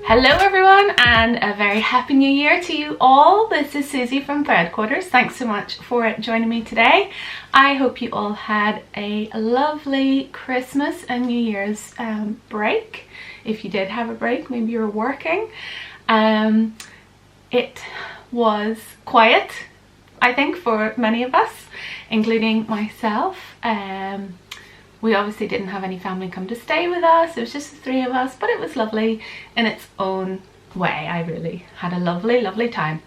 Hello everyone, and a very happy new year to you all. This is Susie from Threadquarters. Thanks so much for joining me today. I hope you all had a lovely Christmas and New Year's break. If you did have a break, maybe you were working. It was quiet, I think, for many of us, including myself. We obviously didn't have any family come to stay with us. It was just the three of us, but it was lovely in its own way. I really had a lovely time.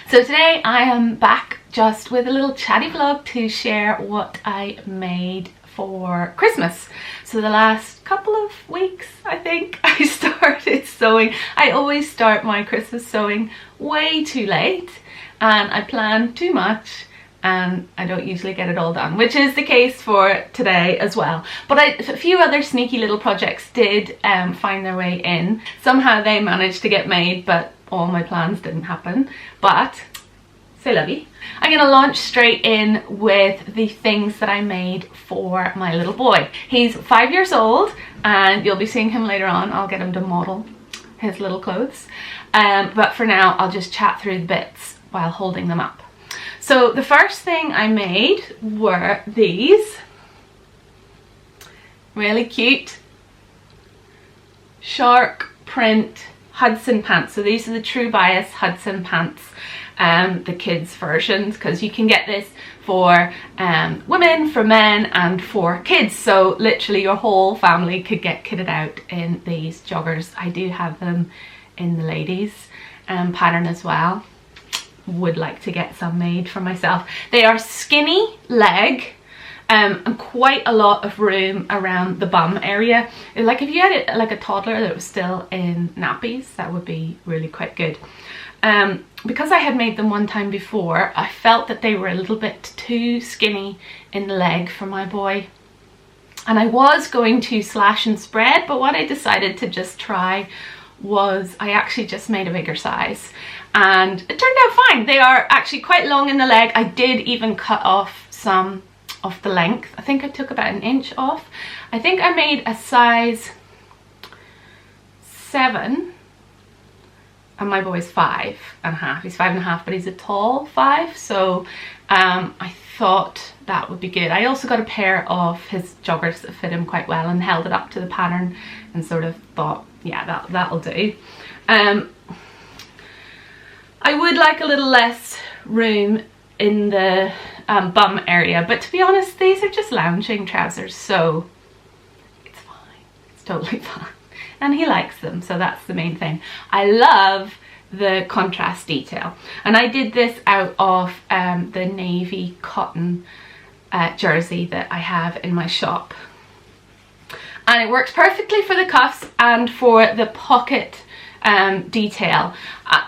So today I am back just with a little chatty vlog to share what I made for Christmas. So the last couple of weeks, I think, I started sewing. I always start my Christmas sewing way too late, and I plan too much, and I don't usually get it all done, which is the case for today as well. But a few other sneaky little projects did find their way in. Somehow they managed to get made, but all my plans didn't happen. But c'est la vie. I'm gonna launch straight in with the things that I made for my little boy. He's 5 years old, and you'll be seeing him later on. I'll get him to model his little clothes. But for now, I'll just chat through the bits while holding them up. So the first thing I made were these really cute shark print Hudson pants. So these are the True Bias Hudson pants, the kids versions, because you can get this for women, for men, and for kids. So literally your whole family could get kitted out in these joggers. I do have them in the ladies pattern as well. Would like to get some made for myself. They are skinny leg and quite a lot of room around the bum area. Like if you had it like a toddler that was still in nappies, that would be really quite good. Because I had made them one time before, I felt that they were a little bit too skinny in the leg for my boy, and I was going to slash and spread, but what I decided to just try was I actually just made a bigger size, and it turned out fine. They are actually quite long in the leg. I did even cut off some of the length. I think I took about an inch off. I think I made a size 7, and my boy's 5.5. He's 5.5, but he's a tall 5, so I thought that would be good. I also got a pair of his joggers that fit him quite well and held it up to the pattern and sort of thought, yeah, that'll do. I would like a little less room in the bum area, but to be honest, these are just lounging trousers, so it's fine. It's totally fine. And he likes them, so that's the main thing. I love the contrast detail, and I did this out of the navy cotton jersey that I have in my shop, and it works perfectly for the cuffs and for the pocket detail.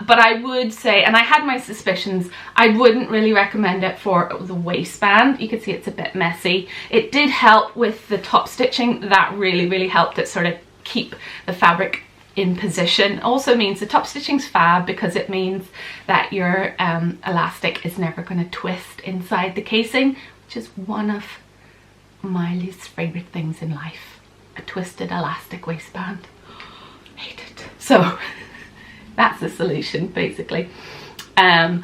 But I would say, and I had my suspicions, I wouldn't really recommend it for the waistband. You can see it's a bit messy. It did help with the top stitching. That really helped it sort of keep the fabric in position. Also means the top stitching's fab because it means that your elastic is never going to twist inside the casing, which is one of my least favorite things in life. A twisted elastic waistband. Hate it. So that's the solution basically. Yeah,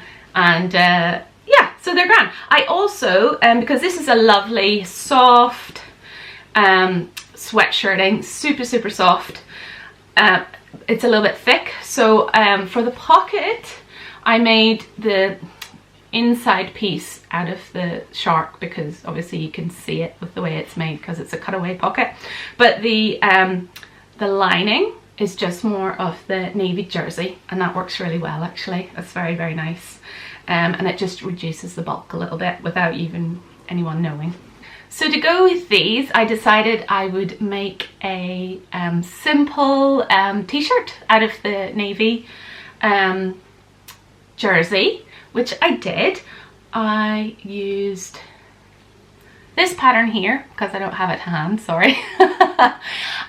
so they're grand. I also, because this is a lovely soft sweatshirting, super soft, it's a little bit thick, so for the pocket I made the inside piece out of the shark, because obviously you can see it with the way it's made because it's a cutaway pocket, but the lining is just more of the navy jersey, and that works really well actually. That's very nice, and it just reduces the bulk a little bit without even anyone knowing. So to go with these, I decided I would make a simple t-shirt out of the navy jersey, which I did. I used this pattern here because I don't have it to hand, sorry.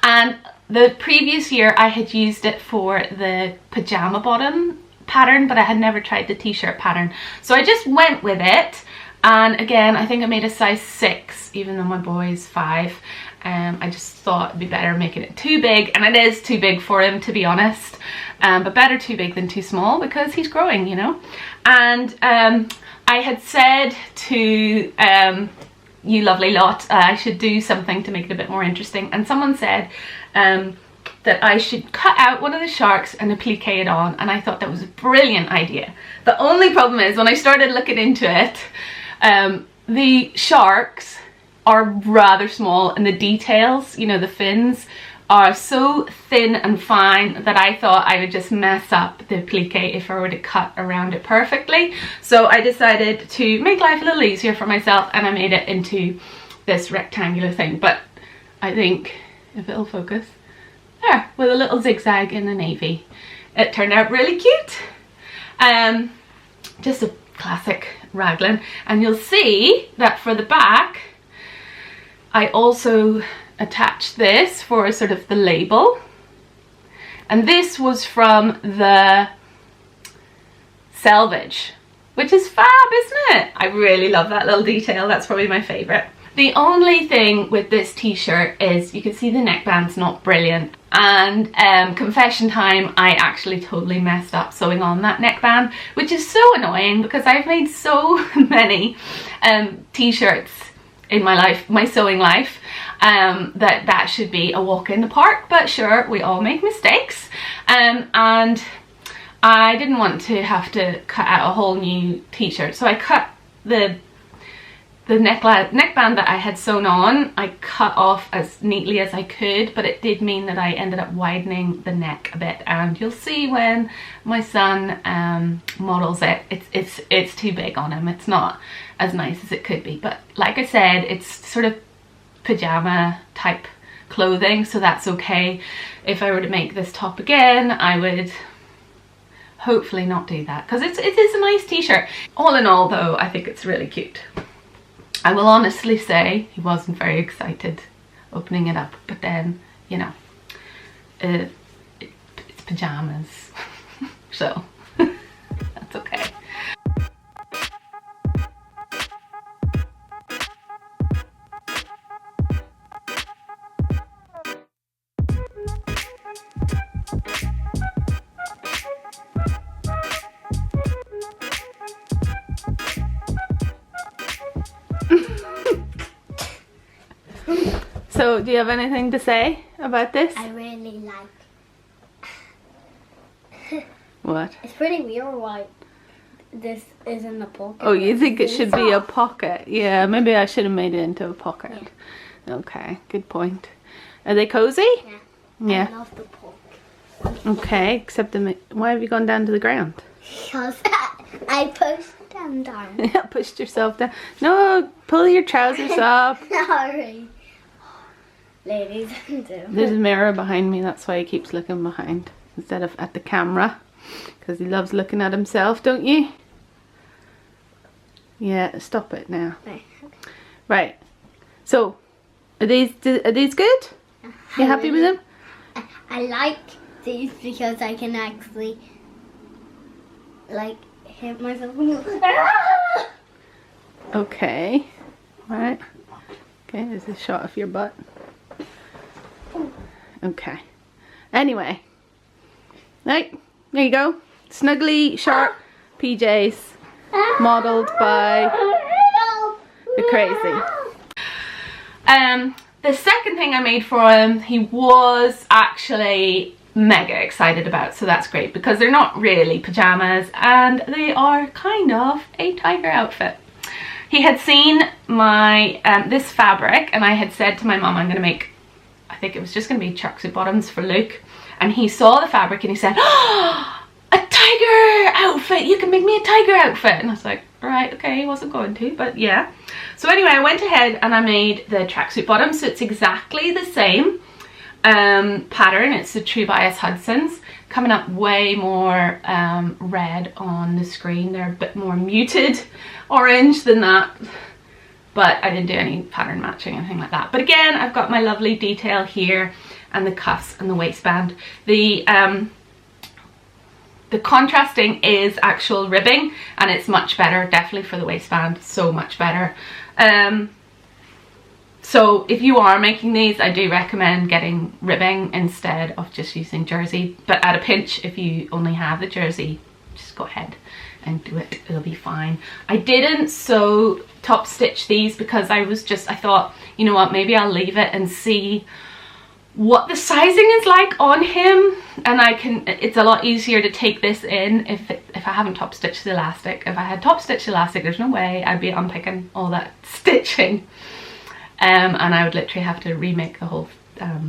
And the previous year I had used it for the pajama bottom pattern, but I had never tried the t-shirt pattern. So I just went with it And again, I think I made a size 6, even though my boy's 5. I just thought it'd be better making it too big, and it is too big for him, to be honest. But better too big than too small, because he's growing, you know. And I had said to you lovely lot, I should do something to make it a bit more interesting, and someone said that I should cut out one of the sharks and applique it on, and I thought that was a brilliant idea. The only problem is, when I started looking into it, the sharks are rather small, and the details, you know, the fins are so thin and fine that I thought I would just mess up the applique if I were to cut around it perfectly. So I decided to make life a little easier for myself, and I made it into this rectangular thing. But I think, if it'll focus, there, with a little zigzag in the navy. It turned out really cute. Just a classic raglan. And you'll see that for the back, I also attached this for sort of the label. And this was from the selvage, which is fab, isn't it? I really love that little detail. That's probably my favorite. The only thing with this t-shirt is you can see the neckband's not brilliant, and confession time, I actually totally messed up sewing on that neckband, which is so annoying because I've made so many t-shirts in my life, my sewing life, that should be a walk in the park. But sure, we all make mistakes, and I didn't want to have to cut out a whole new t-shirt, so I cut the neckband that I had sewn on, I cut off as neatly as I could, but it did mean that I ended up widening the neck a bit, and you'll see when my son models it, it's too big on him. It's not as nice as it could be, but like I said, it's sort of pajama type clothing, so that's okay. If I were to make this top again, I would hopefully not do that, because it is a nice t-shirt. All in all though, I think it's really cute. I will honestly say he wasn't very excited opening it up, but then, you know, it's pajamas, so that's okay. So, do you have anything to say about this? I really like. What? It's pretty weird why this is in the pocket. Oh, you think it should be a pocket? Yeah, maybe I should have made it into a pocket. Yeah. Okay, good point. Are they cozy? Yeah. Yeah. I love the pocket. Okay, except why have you gone down to the ground? Because I pushed them down. Yeah, pushed yourself down. No, pull your trousers up. Sorry. Ladies and gentlemen. There's a mirror behind me, that's why he keeps looking behind instead of at the camera, because he loves looking at himself, don't you? Yeah, stop it now. Right. Right. So, are these good? You happy with them? I like these because I can actually like hit myself. Okay. Right. Okay, there's a shot of your butt. Okay. Anyway. Right, there you go. Snuggly shark PJs modelled by the crazy. The second thing I made for him, he was actually mega excited about, so that's great because they're not really pajamas and they are kind of a tiger outfit. He had seen my this fabric, and I had said to my mum, I'm going to make, I think it was just going to be tracksuit bottoms for Luke, and he saw the fabric and he said, oh, a tiger outfit, you can make me a tiger outfit. And I was like, right, okay, he wasn't going to, but yeah. So anyway, I went ahead and I made the tracksuit bottom, so it's exactly the same pattern. It's the True Bias Hudson's, coming up way more red on the screen. They're a bit more muted orange than that, but I didn't do any pattern matching, anything like that. But again, I've got my lovely detail here and the cuffs and the waistband. The the contrasting is actual ribbing, and it's much better, definitely for the waistband, so much better. So if you are making these, I do recommend getting ribbing instead of just using jersey, but at a pinch, if you only have the jersey, just go ahead and do it, it'll be fine. I didn't sew top stitch these because I thought, you know what, maybe I'll leave it and see what the sizing is like on him, and it's a lot easier to take this in if I haven't top stitched the elastic. If I had top stitched elastic, there's no way I'd be unpicking all that stitching, and I would literally have to remake the whole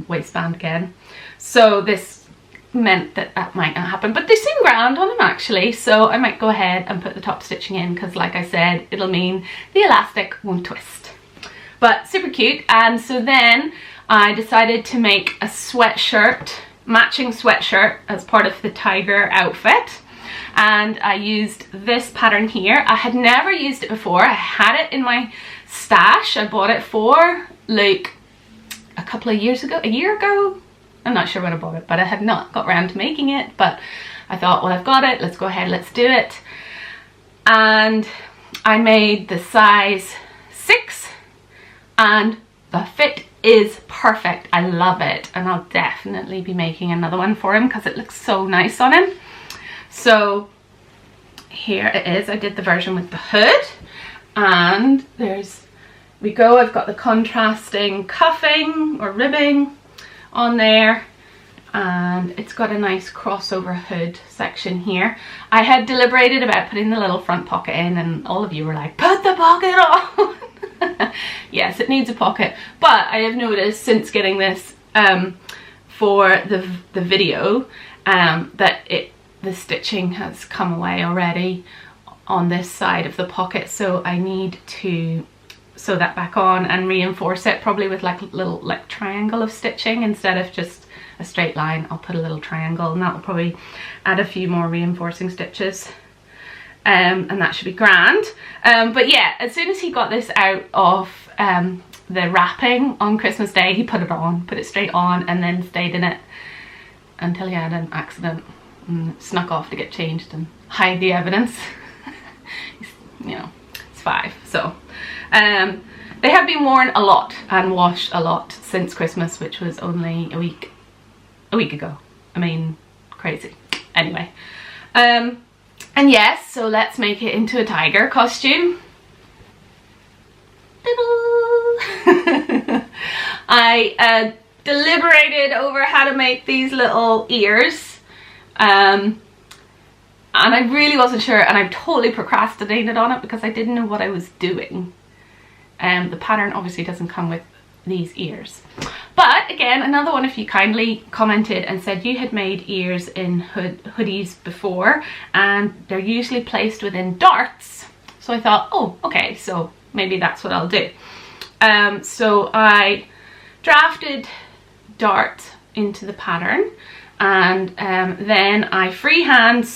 waistband again. So this meant that might not happen, but they seem grand on him actually, so I might go ahead and put the top stitching in, because like I said, it'll mean the elastic won't twist. But super cute. And so then I decided to make a sweatshirt, matching sweatshirt, as part of the tiger outfit, and I used this pattern here. I had never used it before. I had it in my stash. I bought it for like a couple of years ago, a year ago. I'm not sure when I bought it, but I had not got around to making it, but I thought, well, I've got it, let's go ahead, let's do it. And I made the size 6, and the fit is perfect. I love it, and I'll definitely be making another one for him because it looks so nice on him. So here it is. I did the version with the hood, and we go. I've got the contrasting cuffing or ribbing on there, and it's got a nice crossover hood section here. I had deliberated about putting the little front pocket in, and all of you were like, put the pocket on. Yes, it needs a pocket, but I have noticed since getting this for the video that the stitching has come away already on this side of the pocket, so I need to sew that back on and reinforce it, probably with like a little triangle of stitching instead of just a straight line. I'll put a little triangle, and that will probably add a few more reinforcing stitches, and that should be grand. But yeah, as soon as he got this out of the wrapping on Christmas Day, he put it straight on, and then stayed in it until he had an accident and snuck off to get changed and hide the evidence. You know, it's 5, so they have been worn a lot and washed a lot since Christmas, which was only a week ago. I mean, crazy. Anyway, and yes, so let's make it into a tiger costume. I deliberated over how to make these little ears, and I really wasn't sure, and I totally procrastinated on it because I didn't know what I was doing. The pattern obviously doesn't come with these ears, but again, another one of you kindly commented and said you had made ears in hoodies before, and they're usually placed within darts. So I thought, oh, okay, so maybe that's what I'll do. So I drafted dart into the pattern, and then I freehand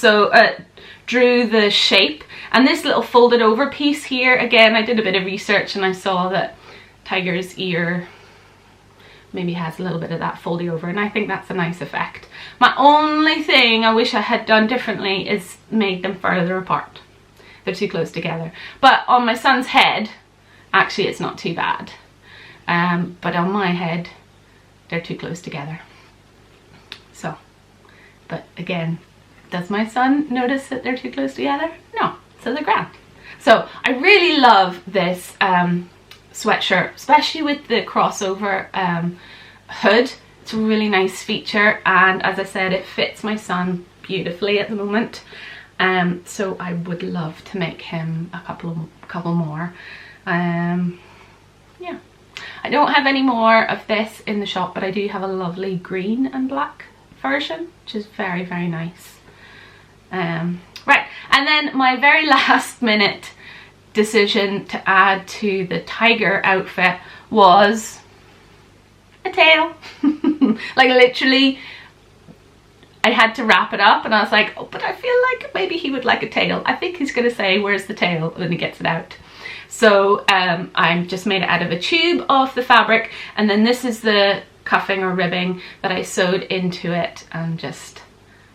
drew the shape, and this little folded over piece here, again, I did a bit of research and I saw that tiger's ear maybe has a little bit of that folding over, and I think that's a nice effect. My only thing I wish I had done differently is made them further apart. They're too close together. But on my son's head, actually it's not too bad. But on my head, they're too close together. So, but again, does my son notice that they're too close together? No, so they're grand. So I really love this sweatshirt, especially with the crossover hood. It's a really nice feature, and as I said, it fits my son beautifully at the moment. So I would love to make him a couple more. Yeah, I don't have any more of this in the shop, but I do have a lovely green and black version, which is very, very nice. Right, and then my very last minute decision to add to the tiger outfit was a tail. Like literally, I had to wrap it up, and I was like, oh, but I feel like maybe he would like a tail. I think he's gonna say, where's the tail, when he gets it out. So I just made it out of a tube of the fabric, and then this is the cuffing or ribbing that I sewed into it and just,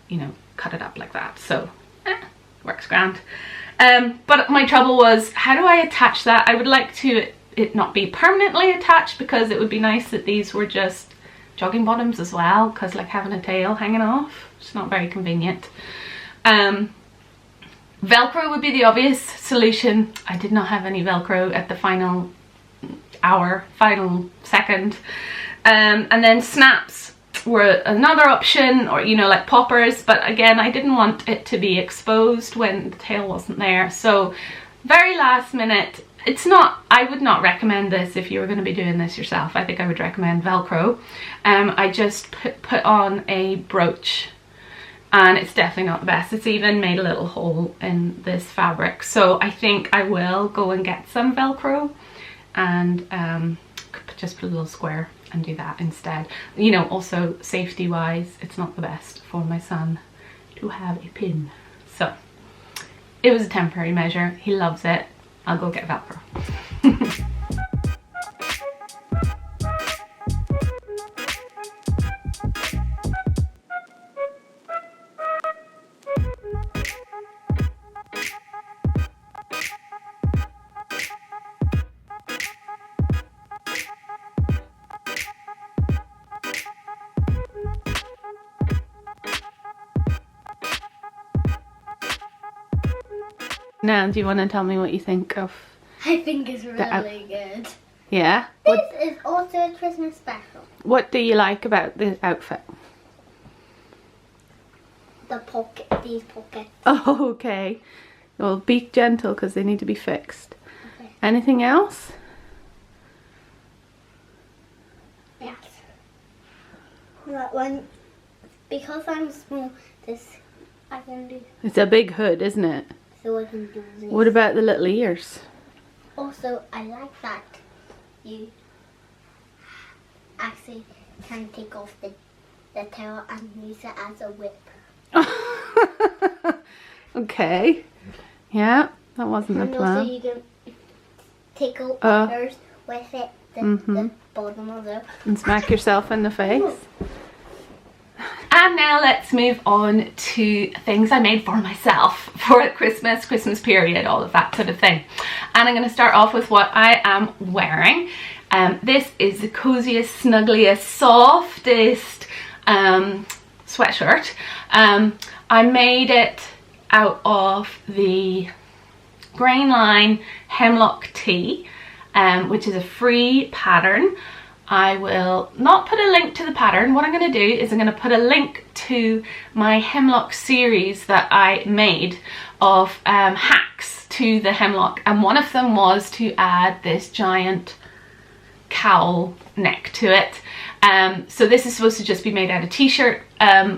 you know, cut it up like that. So works grand. But my trouble was, how do I attach that? I would like to it not be permanently attached, because it would be nice that these were just jogging bottoms as well, because like having a tail hanging off, it's not very convenient. Velcro would be the obvious solution. I did not have any Velcro at the final second. And then snaps were another option, or you know, like poppers, but again, I didn't want it to be exposed when the tail wasn't there. So very last minute, I would not recommend this if you were going to be doing this yourself. I think I would recommend Velcro. I just put on a brooch, and it's definitely not the best. It's even made a little hole in this fabric. So I think I will go and get some Velcro and just put a little square and do that instead. You know, also safety wise, it's not the best for my son to have a pin. So it was a temporary measure. He loves it. I'll go get Velcro. Now, do you want to tell me what you think of? I think it's really good. Yeah? This is also a Christmas special. What do you like about the outfit? These pockets. Oh, okay. Well, be gentle because they need to be fixed. Okay. Anything else? Yes. That one, because I'm small, I can do. It's a big hood, isn't it? So I can do this. What about the little ears? Also, I like that you actually can take off the tail and use it as a whip. Okay. Yeah, that wasn't the plan. And also you can tickle others with it, the bottom of it. And smack yourself in the face. And now let's move on to things I made for myself for Christmas period, all of that sort of thing. And I'm going to start off with what I am wearing. This is the coziest, snuggliest, softest sweatshirt. I made it out of the Grainline Hemlock Tee, which is a free pattern. I will not put a link to the pattern. What I'm going to do is I'm going to put a link to my hemlock series that I made of hacks to the hemlock, and one of them was to add this giant cowl neck to it. So this is supposed to just be made out of t-shirt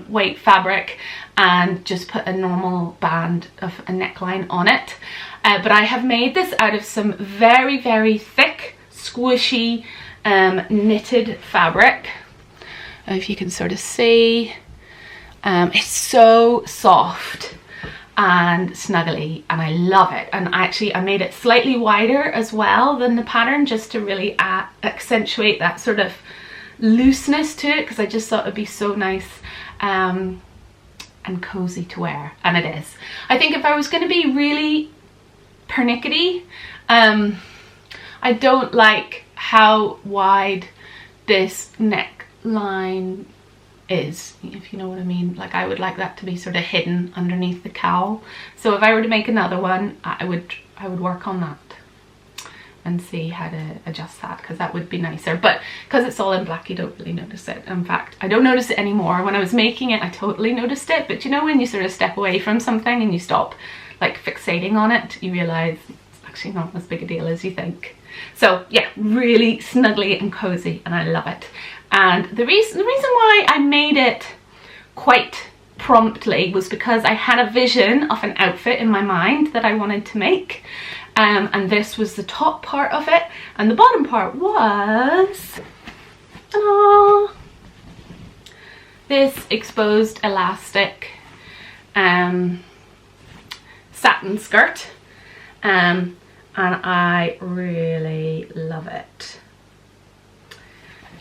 weight fabric, and just put a normal band of a neckline on it. But I have made this out of some very, very thick, squishy knitted fabric. If you can sort of see, it's so soft and snuggly, and I love it. And actually I made it slightly wider as well than the pattern, just to really accentuate that sort of looseness to it, because I just thought it'd be so nice and cozy to wear, and it is. I think if I was going to be really pernickety, I don't like how wide this neckline is, if you know what I mean. Like, I would like that to be sort of hidden underneath the cowl. So if I were to make another one, I would work on that and see how to adjust that, because that would be nicer. But because it's all in black, you don't really notice it. In fact, I don't notice it anymore. When I was making it, I totally noticed it. But you know, when you sort of step away from something and you stop like fixating on it, you realize it's actually not as big a deal as you think. So yeah, really snuggly and cozy, and I love it. And the reason why I made it quite promptly was because I had a vision of an outfit in my mind that I wanted to make, and this was the top part of it, and the bottom part was this exposed elastic satin skirt, and I really love it.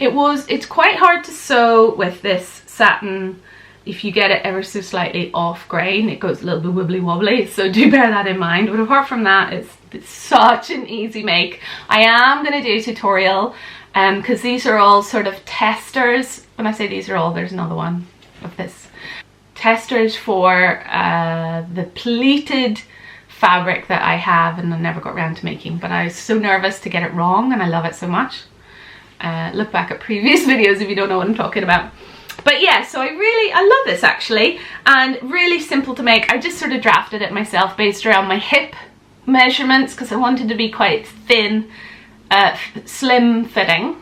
It's quite hard to sew with this satin if you get it ever so slightly off grain, it goes a little bit wibbly wobbly, so do bear that in mind. But apart from that, it's such an easy make. I am going to do a tutorial because these are all sort of testers. When I say these are all, there's another one of this. Testers for the pleated fabric that I have and I never got around to making, but I was so nervous to get it wrong and I love it so much. Look back at previous videos if you don't know what I'm talking about. But yeah, so I love this actually, and really simple to make. I just sort of drafted it myself based around my hip measurements because I wanted to be quite thin, slim fitting,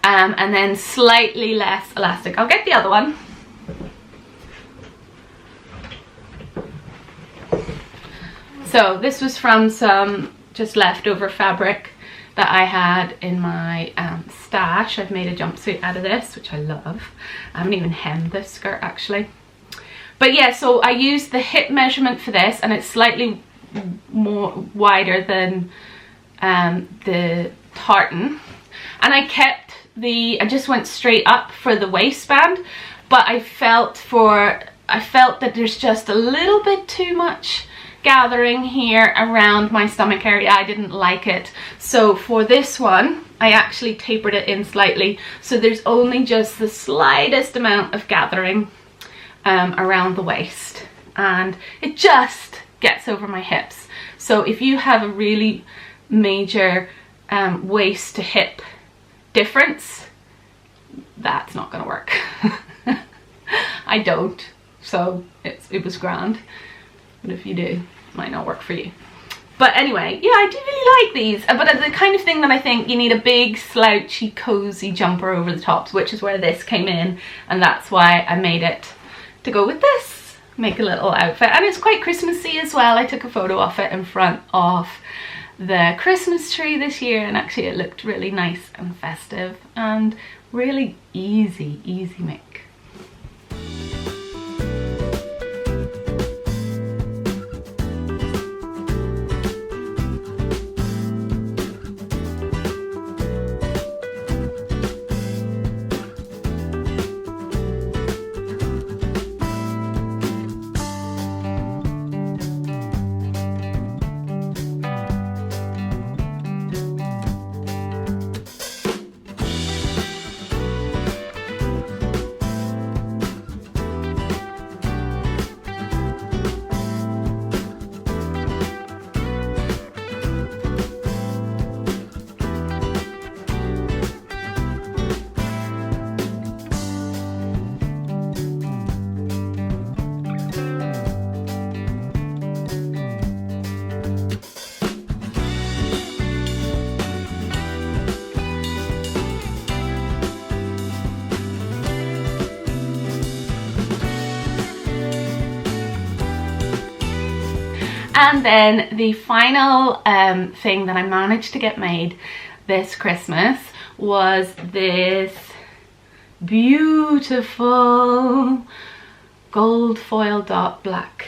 and then slightly less elastic. I'll get the other one. So this was from some just leftover fabric that I had in my stash. I've made a jumpsuit out of this, which I love. I haven't even hemmed this skirt actually. But yeah, so I used the hip measurement for this, and it's slightly more wider than the tartan. And I kept I just went straight up for the waistband, but I felt that there's just a little bit too much gathering here around my stomach area. I didn't like it, so for this one I actually tapered it in slightly, so there's only just the slightest amount of gathering around the waist, and it just gets over my hips. So if you have a really major waist to hip difference, that's not gonna work. I don't, so it was grand. But if you do, it might not work for you. But anyway, yeah, I do really like these. But the kind of thing that I think you need a big, slouchy, cozy jumper over the tops, which is where this came in. And that's why I made it to go with this. Make a little outfit. And it's quite Christmassy as well. I took a photo of it in front of the Christmas tree this year. And actually it looked really nice and festive. And really easy make. And then the final thing that I managed to get made this Christmas was this beautiful gold foil dot black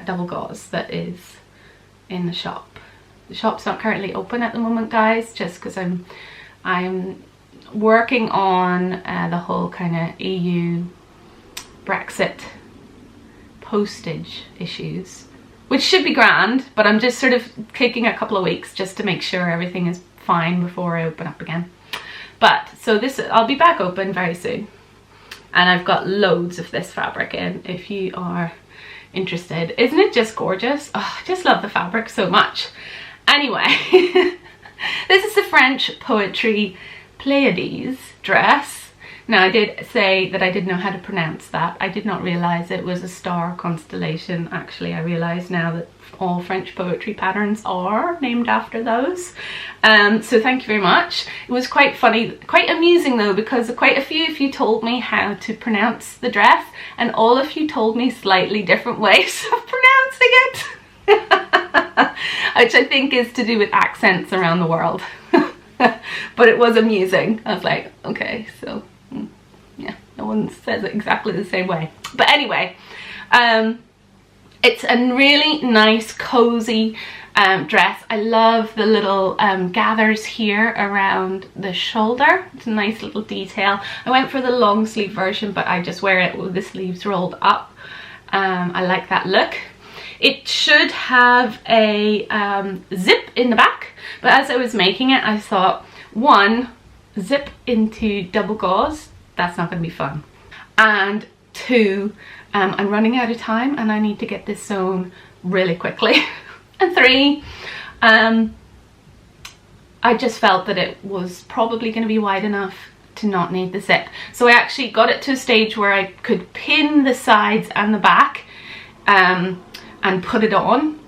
double gauze that is in the shop. The shop's not currently open at the moment, guys, just because I'm working on the whole kind of EU Brexit postage issues, which should be grand, but I'm just sort of taking a couple of weeks just to make sure everything is fine before I open up again. But so this, I'll be back open very soon, and I've got loads of this fabric in if you are interested. Isn't it just gorgeous? Oh, I just love the fabric so much. Anyway, this is the French Poetry Pleiades dress. Now, I did say that I didn't know how to pronounce that. I did not realise it was a star constellation. Actually, I realise now that all French poetry patterns are named after those. So thank you very much. It was quite funny, quite amusing though, because quite a few of you told me how to pronounce the dress, and all of you told me slightly different ways of pronouncing it. Which I think is to do with accents around the world. But it was amusing. I was like, okay, so yeah, no one says it exactly the same way. But anyway, it's a really nice, cozy dress. I love the little gathers here around the shoulder. It's a nice little detail. I went for the long sleeve version, but I just wear it with the sleeves rolled up. I like that look. It should have a zip in the back, but as I was making it, I thought, one, zip into double gauze, that's not going to be fun. And two, I'm running out of time and I need to get this sewn really quickly. And three, I just felt that it was probably going to be wide enough to not need the zip. So I actually got it to a stage where I could pin the sides and the back and put it on,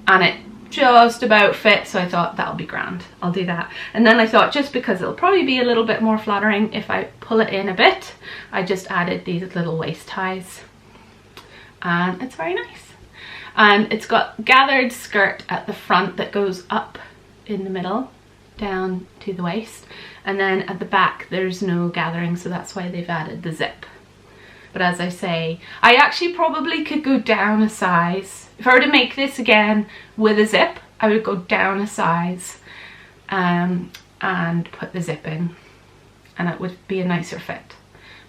and it just about fit, so I thought that'll be grand, I'll do that. And then I thought, just because it'll probably be a little bit more flattering if I pull it in a bit, I just added these little waist ties, and it's very nice. And it's got gathered skirt at the front that goes up in the middle down to the waist, and then at the back there's no gathering, so that's why they've added the zip. But as I say, I actually probably could go down a size. If I were to make this again with a zip, I would go down a size and put the zip in, and it would be a nicer fit.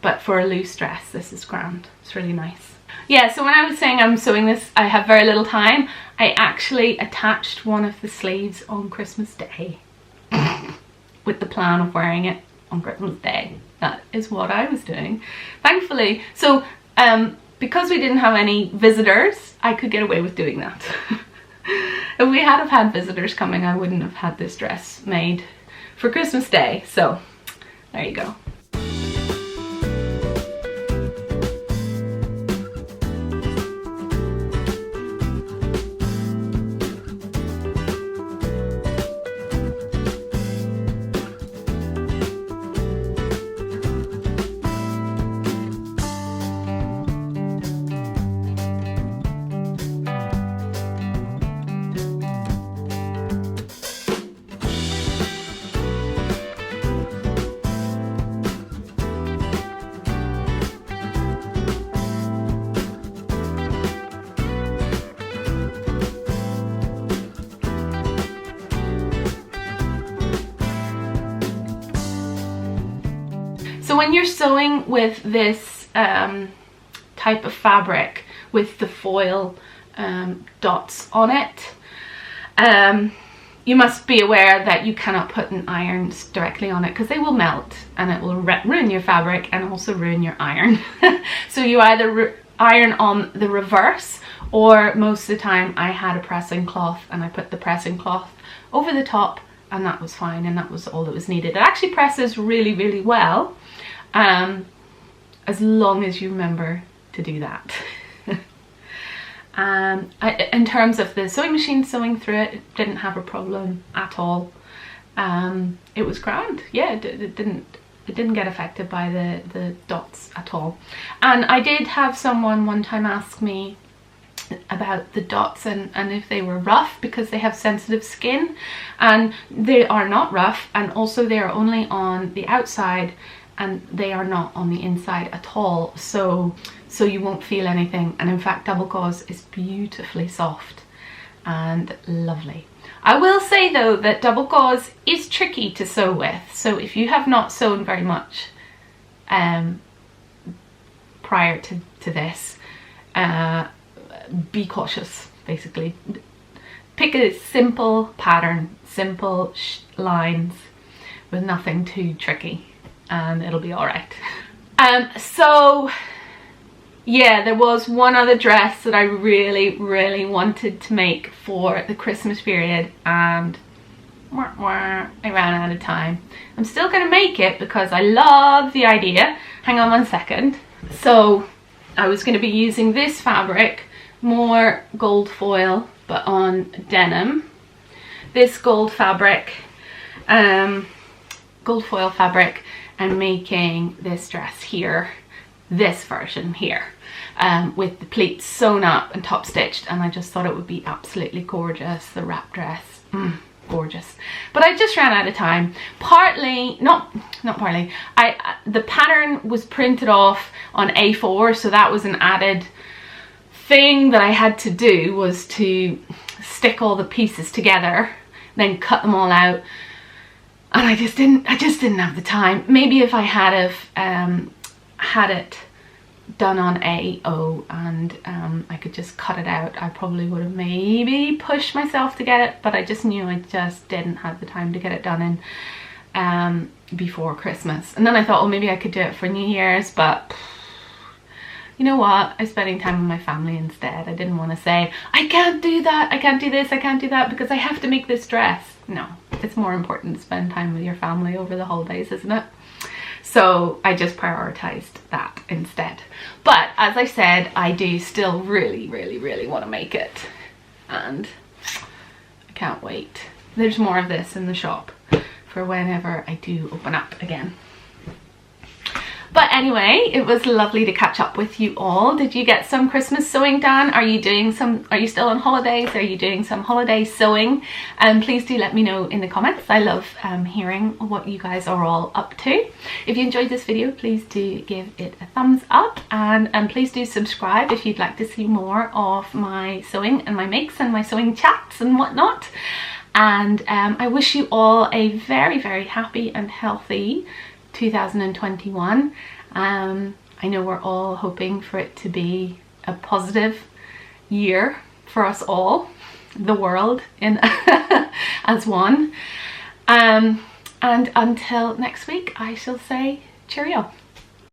But for a loose dress, this is grand. It's really nice. Yeah, so when I was saying I'm sewing this, I have very little time, I actually attached one of the sleeves on Christmas Day with the plan of wearing it on Christmas Day. That is what I was doing, thankfully. So because we didn't have any visitors, I could get away with doing that. If we had have had visitors coming, I wouldn't have had this dress made for Christmas Day. So there you go. So when you're sewing with this type of fabric with the foil dots on it, you must be aware that you cannot put an irons directly on it, because they will melt and it will ruin your fabric and also ruin your iron. So you either iron on the reverse, or most of the time I had a pressing cloth and I put the pressing cloth over the top, and that was fine, and that was all that was needed. It actually presses really, really well, as long as you remember to do that. In terms of the sewing machine sewing through it, it didn't have a problem at all. It was grand. Yeah, it didn't get affected by the dots at all. And I did have someone one time ask me about the dots and if they were rough, because they have sensitive skin, and they are not rough, and also they are only on the outside and they are not on the inside at all, so you won't feel anything. And in fact, double gauze is beautifully soft and lovely. I will say though that double gauze is tricky to sew with, so if you have not sewn very much prior to this, be cautious, basically. Pick a simple pattern, simple lines with nothing too tricky, and it'll be all right. So yeah, there was one other dress that I really, really wanted to make for the Christmas period, and I ran out of time. I'm still gonna make it because I love the idea. Hang on one second. So I was gonna be using this fabric, more gold foil, but on denim. This gold fabric, gold foil fabric, and making this dress here, this version here, with the pleats sewn up and top stitched, and I just thought it would be absolutely gorgeous. The wrap dress, gorgeous. But I just ran out of time. Partly, not partly, the pattern was printed off on A4, so that was an added thing that I had to do was to stick all the pieces together, then cut them all out, and I just didn't have the time. Maybe if I had had it done on A0 and I could just cut it out, I probably would have maybe pushed myself to get it, but I just knew I just didn't have the time to get it done in before Christmas. And then I thought, well, maybe I could do it for New Year's, but you know what, I'm spending time with my family instead. I didn't want to say, I can't do that, I can't do this, I can't do that because I have to make this dress. No, it's more important to spend time with your family over the holidays, isn't it? So I just prioritized that instead. But as I said, I do still really, really, really want to make it. And I can't wait. There's more of this in the shop for whenever I do open up again. But anyway, it was lovely to catch up with you all. Did you get some Christmas sewing done? Are you still on holidays? Are you doing some holiday sewing? Please do let me know in the comments. I love hearing what you guys are all up to. If you enjoyed this video, please do give it a thumbs up, and please do subscribe if you'd like to see more of my sewing and my makes and my sewing chats and whatnot. And I wish you all a very, very happy and healthy 2021. I know we're all hoping for it to be a positive year for us all, the world in as one. And until next week, I shall say cheerio.